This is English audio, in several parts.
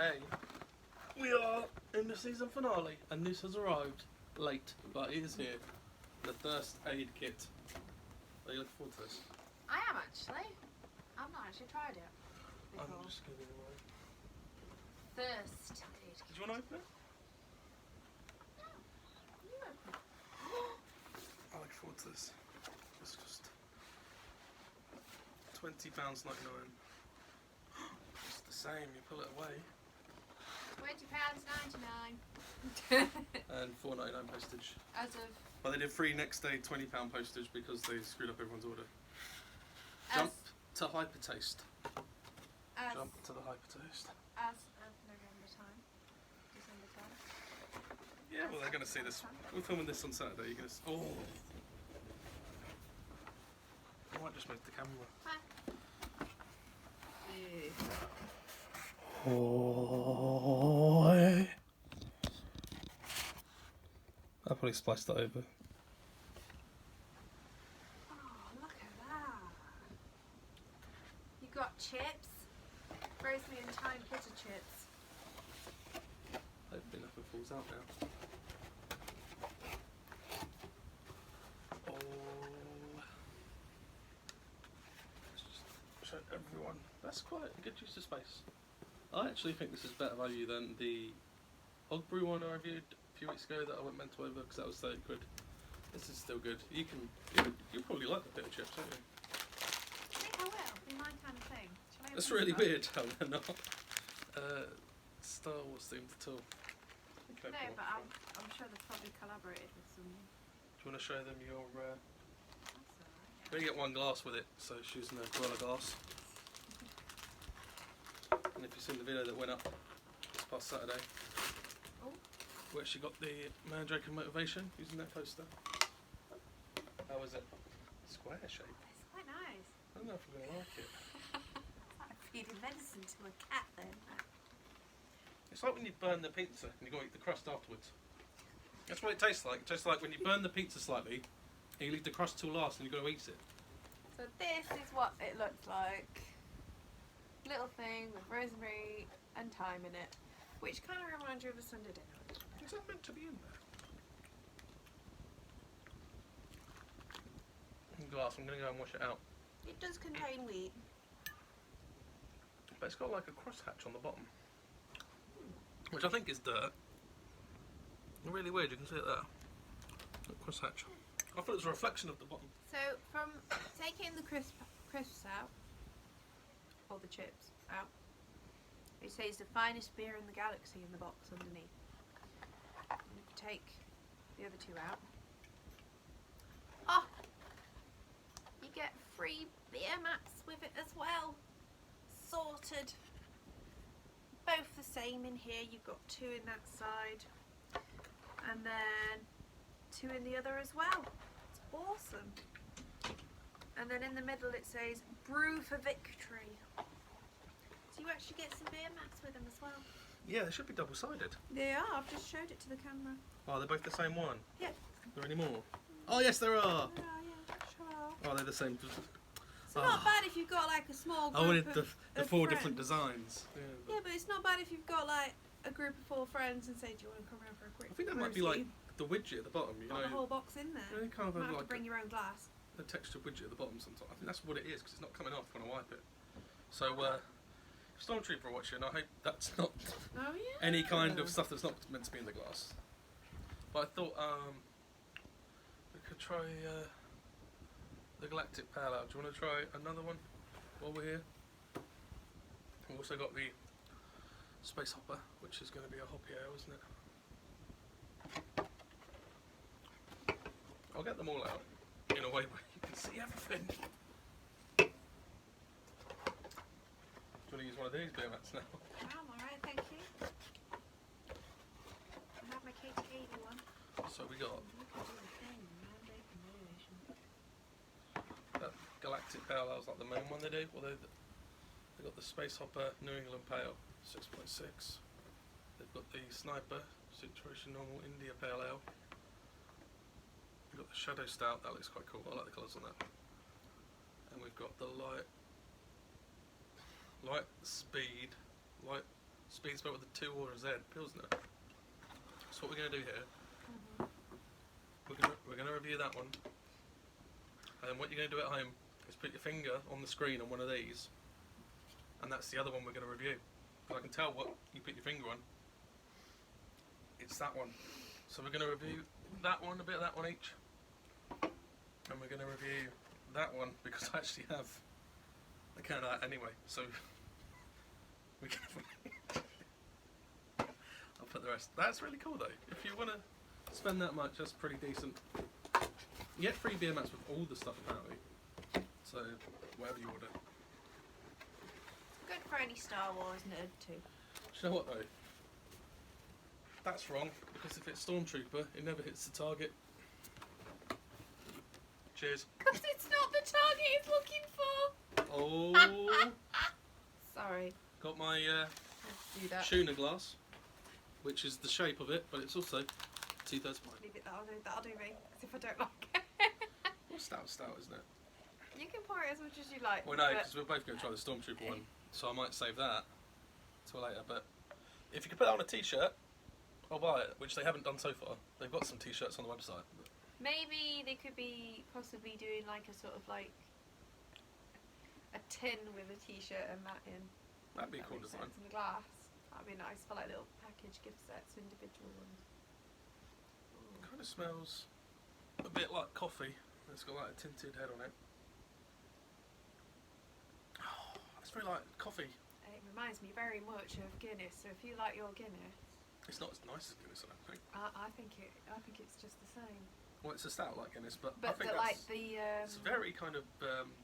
today we are in the season finale, and this has arrived late, but it is here. The first aid kit. Are you looking forward to this? I am actually. I've not actually tried it before. I'm just giving it away. First aid kit. Did you want to open it? No. You open it. I look forward to this. It's just £20.99. It's the same. You pull it away. £20.99. And £4.99 postage. As of. But they did free next day £20 postage because they screwed up everyone's order. Jump to Hypertaste. Jump to the Hypertaste. As of November time. December time. Yeah, well, they're going to see this. We're filming this on Saturday. You're going to. Oh. I might just move the camera. Hi. Oh. I'll probably splice that over. Oh, look at that. You got chips. Rosemary and thyme bitter chips. Hopefully nothing falls out now. Oh. Let's just show everyone. That's quite a good use of space. I actually think this is better value than the Og Brew one I reviewed a few weeks ago that I went mental over because that was £30. This is still good. You probably like the bitter chips, don't you? I think I will. Be my kind of thing. That's really weird how they're not Star Wars themed at all. No, but I'm sure they've probably collaborated with some. Do you want to show them your? That's We're gonna get one glass with it, so she's using a Gorilla glass. And if you've seen the video that went up this past Saturday, where she got the Mandrake and Motivation using that poster. How was it? Square shape. It's quite nice. I don't know if we're gonna like it. It's like feeding medicine to a cat then. It's like when you burn the pizza and you got to eat the crust afterwards. That's what it tastes like. It tastes like when you burn the pizza slightly and you leave the crust till last and you've got to eat it. So this is what it looks like. Little thing with rosemary and thyme in it, which kind of reminds you of a Sunday dinner. Is that meant to be in there? Glass, I'm going to go and wash it out. It does contain wheat. But it's got like a crosshatch on the bottom, which I think is dirt. Really weird, you can see it there. That crosshatch. I thought it was a reflection of the bottom. So from taking the crisps out, or the chips out, it says the finest beer in the galaxy in the box underneath. And if you take the other two out, oh, you get free beer mats with it as well. Sorted. Both the same in here. You've got two in that side, and then two in the other as well. It's awesome. And then in the middle it says "Brew for Victory." So you actually get some beer mats with them as well. Yeah, they should be double-sided. They are. I've just showed it to the camera. Oh, they're both the same one? Yeah. Are there any more? Oh, yes, there are. Yeah, sure. Oh, they're the same. It's not bad if you've got like a small group I wanted the of four friends. different designs. Yeah, but it's not bad if you've got like a group of 4 friends and say, do you want to come around for a quick I think that might be like the widget at the bottom. You got know, the whole box in there. you kind of You have might have like to bring your own glass. a textured widget at the bottom sometimes. I think that's what it is because it's not coming off when I wipe it. So, Stormtrooper watching, I hope that's not Oh yeah. any kind of stuff that's not meant to be in the glass. But I thought we could try the Galactic Pale Ale. Do you want to try another one while we're here? We've also got the Space Hopper, which is going to be a hoppy ale, isn't it? I'll get them all out in a way where you can see everything. Do you want to use one of these beer mats now? I'm alright, thank you. I have my K80 one. So we got that Galactic Pale Ale, like the main one they do. Although they've got the Space Hopper New England Pale 6.6. They've got the Sniper Situation Normal India Pale Ale. We've got the Shadow Stout, that looks quite cool. I like the colours on that. And we've got the Light Speed spelled with a 2 or a Z, Pilsner. So what we're going to do here, we're going to review that one. And what you're going to do at home is put your finger on the screen on one of these, and that's the other one we're going to review. Because I can tell what you put your finger on. It's that one. So we're going to review that one, a bit of that one each. And we're going to review that one because I actually have a can of that anyway. So we can. I'll put the rest. That's really cool though. If you want to spend that much, that's pretty decent. You get free beer mats with all the stuff apparently. So whatever you order. Good for any Star Wars nerd too. Do you know what though? That's wrong, because if it's Stormtrooper, it never hits the target. Cheers. Because it's not the target it's looking for. Oh. Sorry. Got my Let's do that. tuna glass, which is the shape of it, but it's also 2/3 pint. Leave it, that'll do me. Because if I don't like it. Well, stout, isn't it? You can pour it as much as you like. Well, no, but- because we're both going to try the Stormtrooper one, so I might save that till later. But if you could put that on a t-shirt, I'll buy it, which they haven't done so far. They've got some t-shirts on the website. But Maybe they could be possibly doing like a sort of like a tin with a t-shirt and that in. that'd be a That cool makes design. sense, and a glass. That'd be nice for like little package gift sets, individual ones. It kind of smells a bit like coffee. It's got like a tinted head on it. Oh, it's very like coffee. It reminds me very much of Guinness. So if you like your Guinness, It's not as nice as Guinness, I don't think. I think it's just the same. Well, it's a stout like Guinness, but I But think the, that's, like the it's very kind of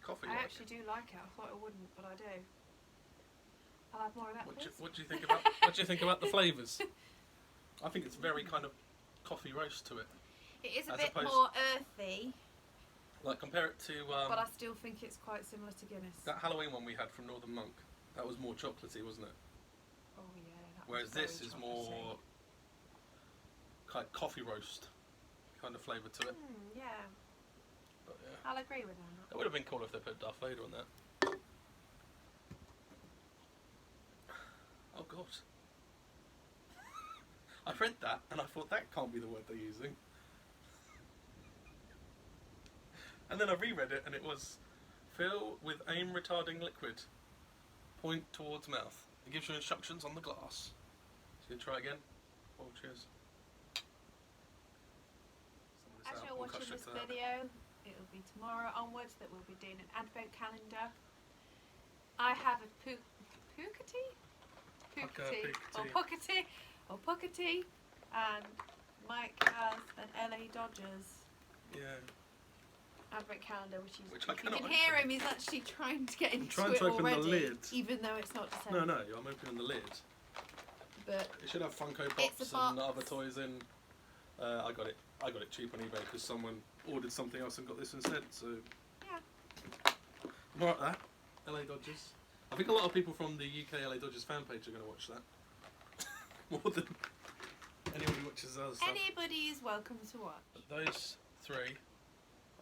coffee. I actually do like it. I thought I wouldn't, but I do. I'll have more of that, What please. do you think about? What do you think about the flavours? I think it's very kind of coffee roast to it. It is a as bit opposed- more earthy, Like compare it to but I still think it's quite similar to Guinness. that Halloween one we had from Northern Monk. That was more chocolatey, wasn't it? Oh yeah. That Whereas was very this is chocolatey. more kind of coffee roast kind of flavour to it. Yeah, But yeah, I'll agree with that. it would have been cool if they put Darth Vader on that. Oh god. I read that and I thought that can't be the word they're using. And then I reread it and it was fill with aim retarding liquid. Point towards mouth. It gives you instructions on the glass. So you try again. Oh cheers. Some of this As out, you're we'll cut watching straight this to that. video, it will be tomorrow onwards that we'll be doing an advent calendar. I have a Pukati? Or Puckety, and Mike has an LA Dodgers Yeah. advent calendar, which Which you I cannot can hear open. him. He's actually trying to get into trying it to open the already, lid. even though it's not December. No, I'm opening the lid. But It should have Funko It's Pops a and box. other toys in. I got it cheap on eBay because someone ordered something else and got this instead. So yeah, more like that. LA Dodgers. I think a lot of people from the UK LA Dodgers fan page are going to watch that. More than anyone who watches other stuff. anybody is welcome to watch. But those three,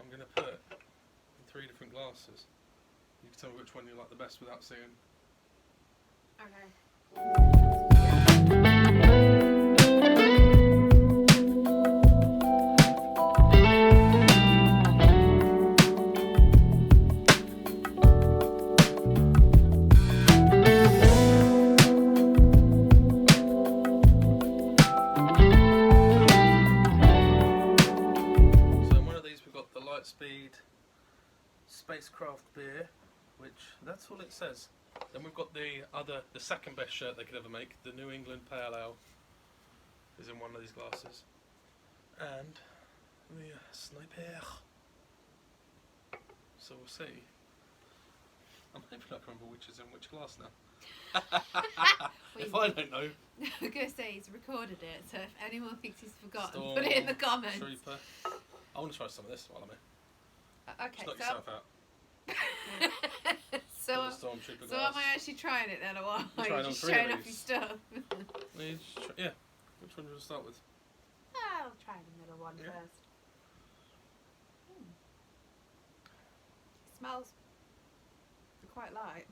I'm going to put in 3 different glasses. You can tell me which one you like the best without seeing. Okay. So in one of these we've got the Lightspeed Spacecraft beer, which that's all it says. Then we've got the second best shirt they could ever make, the New England Pale Ale is in one of these glasses. And the Sniper. So we'll see. I'm hoping I can remember which is in which glass now. If I don't know. I'm going to say he's recorded it, so if anyone thinks he's forgotten, Storm put it in the comments. Trooper. I want to try some of this while I'm here. Okay, Just knock yourself out. so Put the Stormtrooper so glass. am I actually trying it then, or what? You're Are trying you on just 3 of showing off your these. stuff? Yeah. Which one do you want to start with? I'll try the middle one Yeah. first. It smells quite light.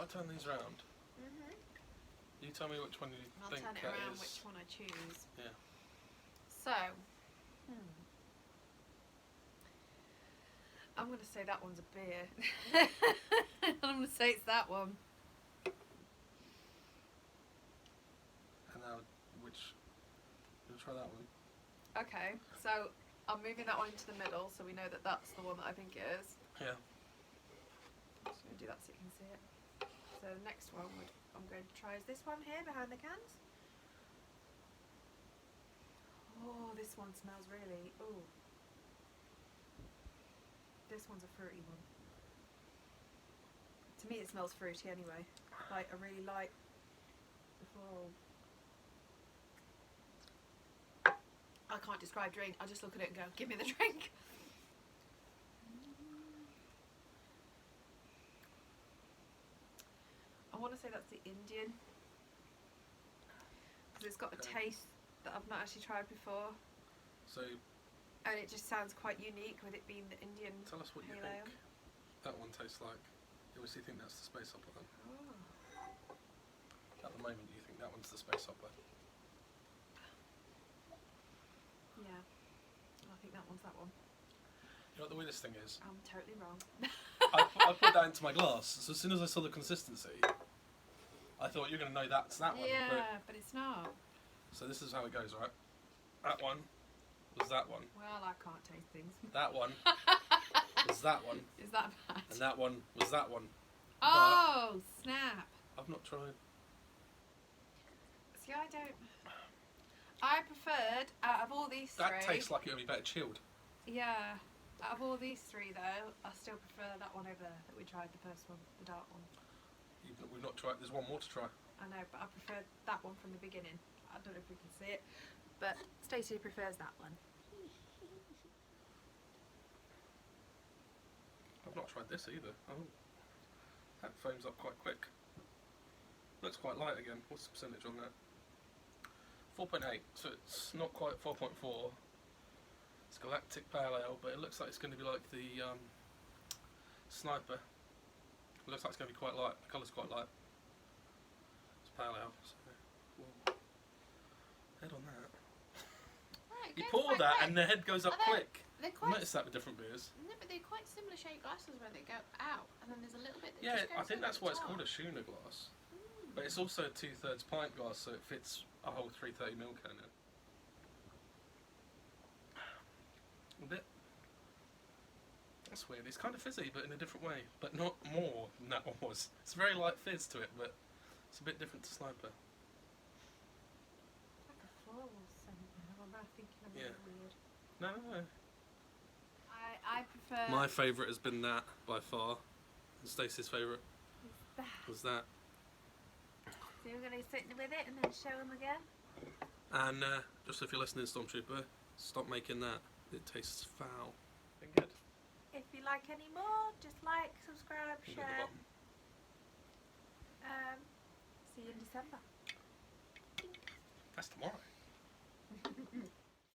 I turn these round, Mhm. you tell me which one you I'll think turn it that around is. which one I choose. Yeah. So, I'm going to say that one's a beer. I'm going to say it's that one. And now, which? You'll try that one. Okay, so I'm moving that one into the middle so we know that that's the one that I think it is. Yeah. I'm just going to do that so you can see it. So the next one I'm going to try is this one here behind the cans. Oh, this one smells really. Ooh. This one's a fruity one. To me, it smells fruity anyway. Like a really light. Oh. I can't describe drink. I just look at it and go, "Give me the drink." I want to say that's the Indian because it's got a taste that I've not actually tried before. So. And it just sounds quite unique with it being the Indian. Tell us what you pale ale. think that one tastes like. You obviously think that's the space opera then. Oh. At the moment, you think that one's the space opera. Yeah. I think that one's that one. You know what the weirdest thing is? I'm totally wrong. I put that into my glass, so as soon as I saw the consistency, I thought you're going to know that's that one. Yeah, but it's not. So this is how it goes, right? That one was that one. Well, I can't taste things. That one was that one. Is that bad? And that one was that one. Oh, snap. I've not tried. See, I don't... I preferred, out of all these three... That tastes like it would be better chilled. Yeah. Out of all these three, though, I still prefer that one over there that we tried, the first one, the dark one. We've not tried. There's one more to try. I know, but I preferred that one from the beginning. I don't know if we can see it, but Stacey prefers that one. I've not tried this either. Oh, that foams up quite quick. Looks quite light again. What's the percentage on that? 4.8. So it's not quite 4.4. It's Galactic Pale Ale, but it looks like it's going to be like the Sniper. It looks like it's going to be quite light. The colour's quite light. It's Pale Ale. So we'll head on that. Right, You pour that and the head goes up quick. They're I quite... noticed that with different beers. No, but they're quite similar shaped glasses where they go out, and then there's a little bit that Yeah, just goes I think over that's the why it's top. called a schooner glass. But it's also a 2/3 pint glass, so it fits a whole 330ml can in. A bit. That's weird. It's kind of fizzy, but in a different way. But not more than that one was. It's a very light fizz to it, but it's a bit different to Sniper. Like a floral scent. I'm thinking I'm Yeah. weird. No. I prefer... My favourite has been that, by far. And Stacey's favourite was that. So we're going to sit with it and then show them again? And just if you're listening, Stormtrooper, stop making that. It tastes foul. Been good. If you like any more, just like, subscribe, You go at the share. bottom. See you in December. That's tomorrow.